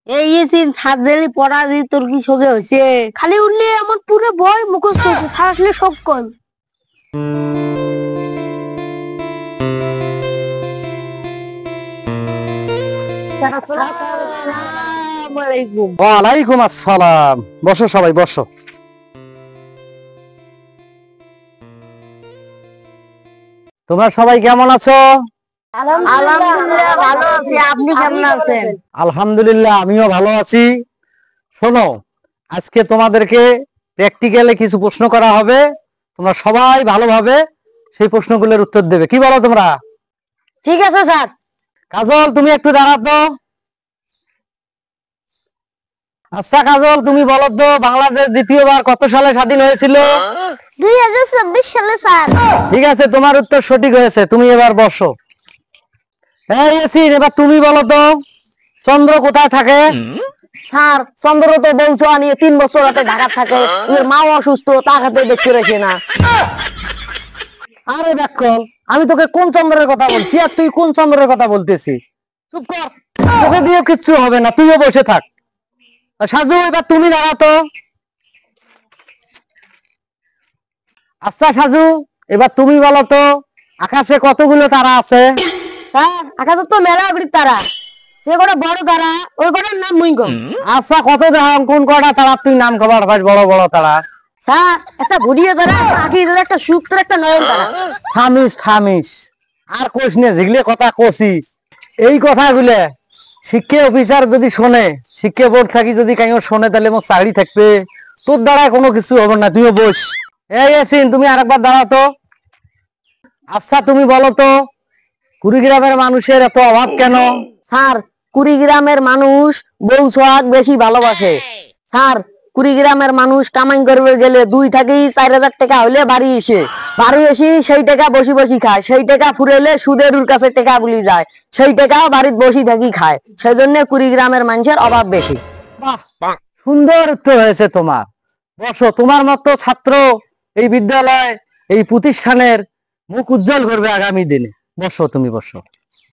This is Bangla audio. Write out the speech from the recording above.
এই সিন সার্জারি পড়া দি তোর কি সগে হইছে? খালি উঠলে আমার পুরো বই মুখস্থ হচ্ছে, স্যার আসলে সব কম। আসসালামু আলাইকুম। ওয়ালাইকুম আসসালাম। বসো সবাই বসো। তোমরা সবাই কেমন আছো? আলহামদুলিল্লাহ ভালো আছি, আপনি কেমন আছেন? আলহামদুলিল্লাহ আমিও ভালো আছি। শোনো, আজকে তোমাদেরকে প্র্যাকটিক্যালে কিছু প্রশ্ন করা হবে। তোমরা সবাই ভালোভাবে সেই প্রশ্নগুলোর উত্তর দেবে। কি বলো তোমরা? ঠিক আছে স্যার। কাজল, তুমি একটু দাঁড়াতো। আচ্ছা কাজল, তুমি বলো তো বাংলাদেশ দ্বিতীয়বার কত সালে স্বাধীন হয়েছিল? 2024 সালে স্যার। ঠিক আছে, তোমার উত্তর সঠিক হয়েছে। তুমি এবার বসো। এই ইয়াসিন, এবার তুমি বলো তো চন্দ্র কোথায় থাকে? স্যার, চন্দ্র তো বলছো নিয়ে 3 বছর রাতে ঢাকা থাকে, ওর মাও অসুস্থ, তাকাতে দেখতে রেখে না। আরে ব্যাককল, আমি তোকে কোন চন্দ্রের কথা বলছি আর তুই কোন চন্দ্রের কথা বলতেছি? চুপ কর, তোকে দিয়ে কিচ্ছু হবে না, তুইও বসে থাক। সাজু, এবার তুমি দাঁড়াতো। আচ্ছা সাজু, এবার তুমি বলো তো আকাশে কতগুলো তারা আছে? স্যার, আকাশে তো মেলা করি তারা, সে কটা বড় তারা, ওই কটার নাম মুই কম। আচ্ছা কত দেখাম, কোন কটা তারা তুই নাম খবর পাস? বড় বড় তারা। স্যার, একটা ঘুরিয়ে তারা, আঁকি তারা, একটা সূত্র, একটা নয়ন তারা। থামিস থামিস, আর কোস নে, যেগুলো কথা কছিস এই কথাগুলো শিক্ষা অফিসার যদি শোনে, শিক্ষা বোর্ড থাকি যদি কাইও শোনে, তাহলে মোর চাকরি থাকবে, তোর দ্বারা কোনো কিছু হবে না, তুইও বস। এই ইয়াসিন, তুমি আরেকবার দাঁড়াও তো। আচ্ছা তুমি বলো তো কুড়িগ্রামের মানুষের এত অভাব কেন? স্যার, কুড়িগ্রামের মানুষ বউ সোহাগ বেশি ভালোবাসে। স্যার, কুড়িগ্রামের মানুষ কামাই করবে গেলে 2 থেকে 4,000 টাকা হলে বাড়ি এসে সেই টাকা বসি বসি খায়, সেই টাকা ফুরেলে সুদের কাছে টাকা গুলি যায়, সেই টাকা বাড়িতে বসি থাকি খায়, সেই জন্য কুড়িগ্রামের মানুষের অভাব বেশি। বাহ, সুন্দর উত্তর হয়েছে তোমার। বসো, তোমার মতো ছাত্র এই বিদ্যালয়, এই প্রতিষ্ঠানের মুখ উজ্জ্বল করবে আগামী দিনে। বসো, তুমি বসো।